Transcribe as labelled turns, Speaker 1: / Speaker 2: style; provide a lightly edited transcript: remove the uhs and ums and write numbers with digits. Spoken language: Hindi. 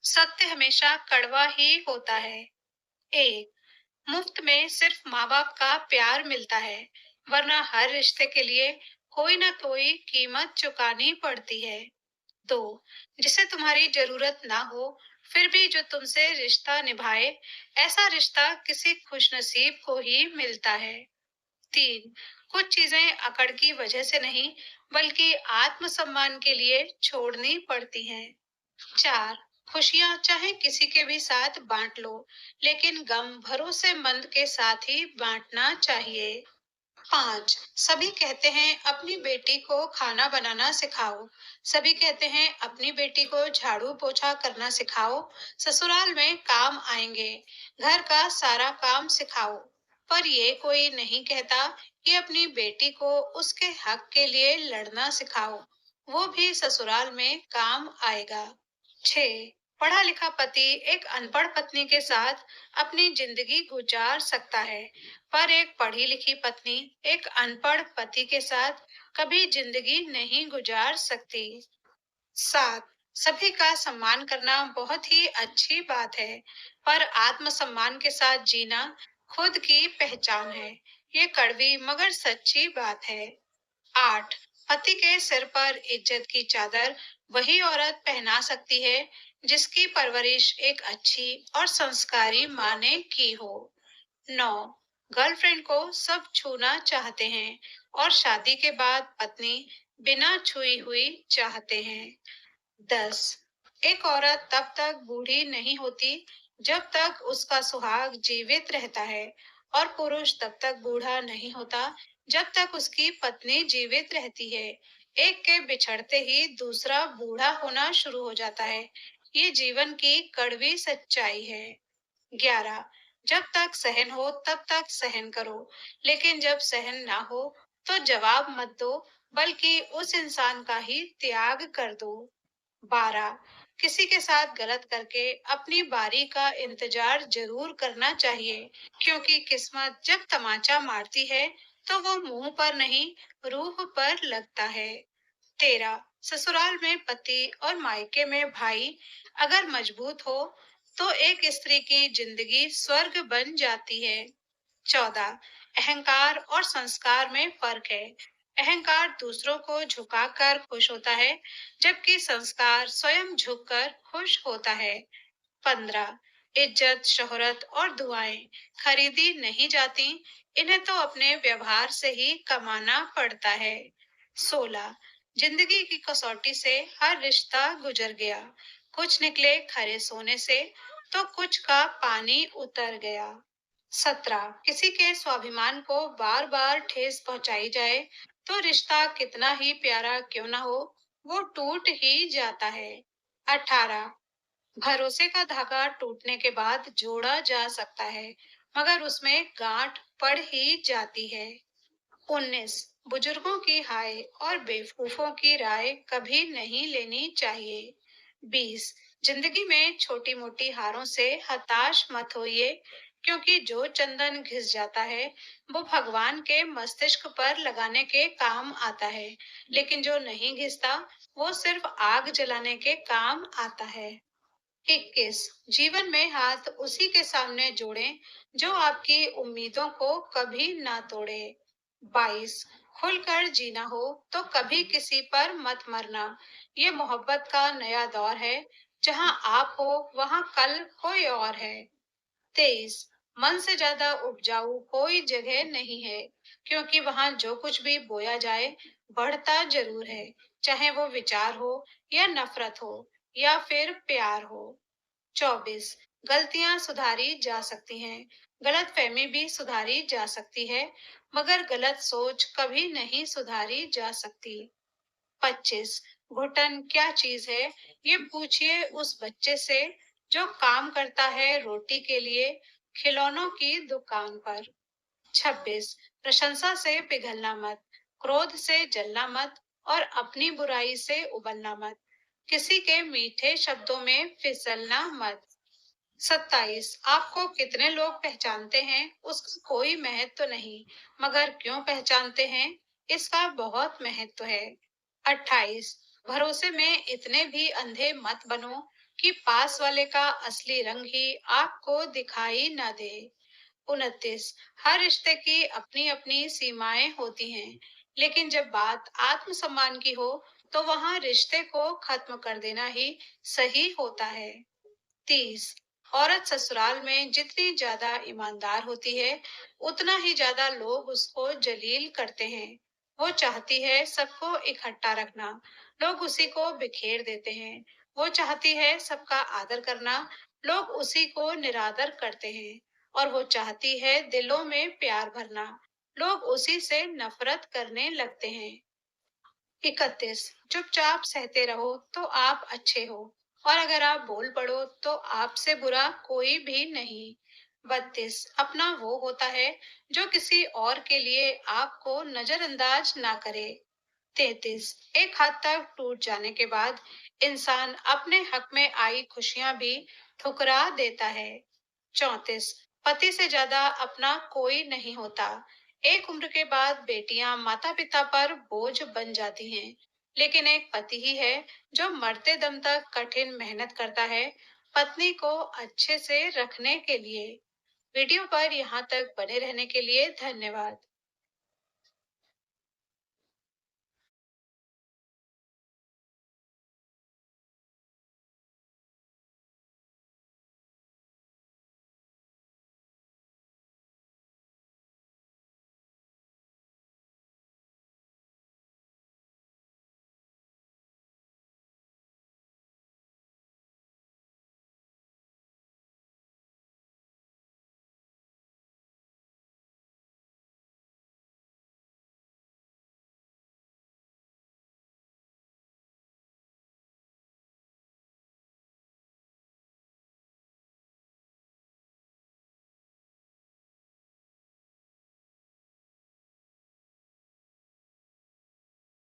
Speaker 1: सत्य हमेशा कड़वा ही होता है। एक, मुफ्त में सिर्फ माँ बाप का प्यार मिलता है, वरना हर रिश्ते के लिए कोई ना कोई कीमत चुकानी पड़ती है। दो, जिसे तुम्हारी जरूरत ना हो, फिर भी जो तुमसे रिश्ता निभाए, ऐसा रिश्ता किसी खुशनसीब को ही मिलता है। तीन, कुछ चीजें अकड़ की वजह से नहीं, बल्कि आत्मसम्मान के लिए छोड़नी पड़ती हैं। चार, खुशियां चाहे किसी के भी साथ बांट लो, लेकिन गम भरोसेमंद के साथ ही बांटना चाहिए। पांच, सभी कहते हैं अपनी बेटी को खाना बनाना सिखाओ, सभी कहते हैं अपनी बेटी को झाड़ू पोछा करना सिखाओ, ससुराल में काम आएंगे, घर का सारा काम सिखाओ। पर ये कोई नहीं कहता कि अपनी बेटी को उसके हक के लिए लड़ना सिखाओ, वो भी ससुराल में काम आएगा। 6, पढ़ा लिखा पति एक अनपढ़ पत्नी के साथ अपनी जिंदगी गुजार सकता है, पर एक पढ़ी लिखी पत्नी एक अनपढ़ पति के साथ कभी जिंदगी नहीं गुजार सकती। 7, सभी का सम्मान करना बहुत ही अच्छी बात है, पर आत्मसम्मान के साथ जीना खुद की पहचान है। ये कड़वी मगर सच्ची बात है। 8, पति के सिर पर इज्जत की चादर वही औरत पहना सकती है जिसकी परवरिश एक अच्छी और संस्कारी माँ ने की हो। 9, गर्लफ्रेंड को सब छूना चाहते हैं और शादी के बाद पत्नी बिना छुई हुई चाहते हैं। 10, एक औरत तब तक बूढ़ी नहीं होती जब तक उसका सुहाग जीवित रहता है, और पुरुष तब तक बूढ़ा नहीं होता जब तक उसकी पत्नी जीवित रहती है। एक के बिछड़ते ही दूसरा बूढ़ा होना शुरू हो जाता है। ये जीवन की कड़वी सच्चाई है। 11, जब तक सहन हो तब तक सहन करो, लेकिन जब सहन ना हो तो जवाब मत दो, बल्कि उस इंसान का ही त्याग कर दो। 12, किसी के साथ गलत करके अपनी बारी का इंतजार जरूर करना चाहिए, क्योंकि किस्मत जब तमाचा मारती है तो वो मुंह पर नहीं, रूह पर लगता है। 13, ससुराल में पति और मायके में भाई अगर मजबूत हो तो एक स्त्री की जिंदगी स्वर्ग बन जाती है। 14, अहंकार और संस्कार में फर्क है। अहंकार दूसरों को झुकाकर खुश होता है, जबकि संस्कार स्वयं झुककर खुश होता है। 15, इज्जत, शोहरत और दुआएं खरीदी नहीं जाती, इन्हें तो अपने व्यवहार से ही कमाना पड़ता है। 16, जिंदगी की कसौटी से हर रिश्ता गुजर गया, कुछ निकले खरे सोने से तो कुछ का पानी उतर गया। 17, किसी के स्वाभिमान को बार बार ठेस पहुंचाई जाए तो रिश्ता कितना ही प्यारा क्यों ना हो, वो टूट ही जाता है। 18, भरोसे का धागा टूटने के बाद जोड़ा जा सकता है, मगर उसमें गांठ पड़ ही जाती है। 19, बुजुर्गों की हाय और बेवकूफों की राय कभी नहीं लेनी चाहिए। 20, जिंदगी में छोटी मोटी हारों से हताश मत होइए, क्योंकि जो चंदन घिस जाता है वो भगवान के मस्तिष्क पर लगाने के काम आता है, लेकिन जो नहीं घिसता वो सिर्फ आग जलाने के काम आता है। 21, जीवन में हाथ उसी के सामने जोड़ें जो आपकी उम्मीदों को कभी ना तोड़े। 22, खुलकर जीना हो तो कभी किसी पर मत मरना, ये मोहब्बत का नया दौर है, जहां आप हो वहां कल कोई और है। 23, मन से ज्यादा उपजाऊ कोई जगह नहीं है, क्योंकि वहां जो कुछ भी बोया जाए बढ़ता जरूर है, चाहे वो विचार हो या नफरत हो या फिर प्यार हो। 24, गलतियां सुधारी जा सकती हैं, गलतफहमी भी सुधारी जा सकती है, मगर गलत सोच कभी नहीं सुधारी जा सकती। 25, घुटन क्या चीज है, ये पूछिए उस बच्चे से जो काम करता है रोटी के लिए खिलौनों की दुकान पर। 26, प्रशंसा से पिघलना मत, क्रोध से जलना मत और अपनी बुराई से उबलना मत, किसी के मीठे शब्दों में फिसलना मत। 27, आपको कितने लोग पहचानते हैं उसका कोई महत्व नहीं, मगर क्यों पहचानते हैं इसका बहुत महत्व है। 28, भरोसे में इतने भी अंधे मत बनो कि पास वाले का असली रंग ही आपको दिखाई न दे। 29, हर रिश्ते की अपनी अपनी सीमाएं होती हैं, लेकिन जब बात आत्मसम्मान की हो, तो वहां रिश्ते को खत्म कर देना ही सही होता है। 30, औरत ससुराल में जितनी ज्यादा ईमानदार होती है, उतना ही ज्यादा लोग उसको जलील करते हैं। वो चाहती है सबको इकट्ठा रखना, लोग उसी को बिखेर देते हैं। वो चाहती है सबका आदर करना, लोग उसी को निरादर करते हैं। और वो चाहती है दिलों में प्यार भरना, लोग उसी से नफरत करने लगते हैं। 31, चुपचाप सहते रहो तो आप अच्छे हो, और अगर आप बोल पड़ो तो आपसे बुरा कोई भी नहीं। 32, अपना वो होता है जो किसी और के लिए आपको नजरअंदाज ना करे। 33, एक हद तक टूट जाने के बाद इंसान अपने हक में आई खुशियां भी ठुकरा देता है। 34, पति से ज्यादा अपना कोई नहीं होता। एक उम्र के बाद बेटियां माता पिता पर बोझ बन जाती हैं, लेकिन एक पति ही है जो मरते दम तक कठिन मेहनत करता है पत्नी को अच्छे से रखने के लिए। वीडियो पर यहाँ तक बने रहने के लिए धन्यवाद।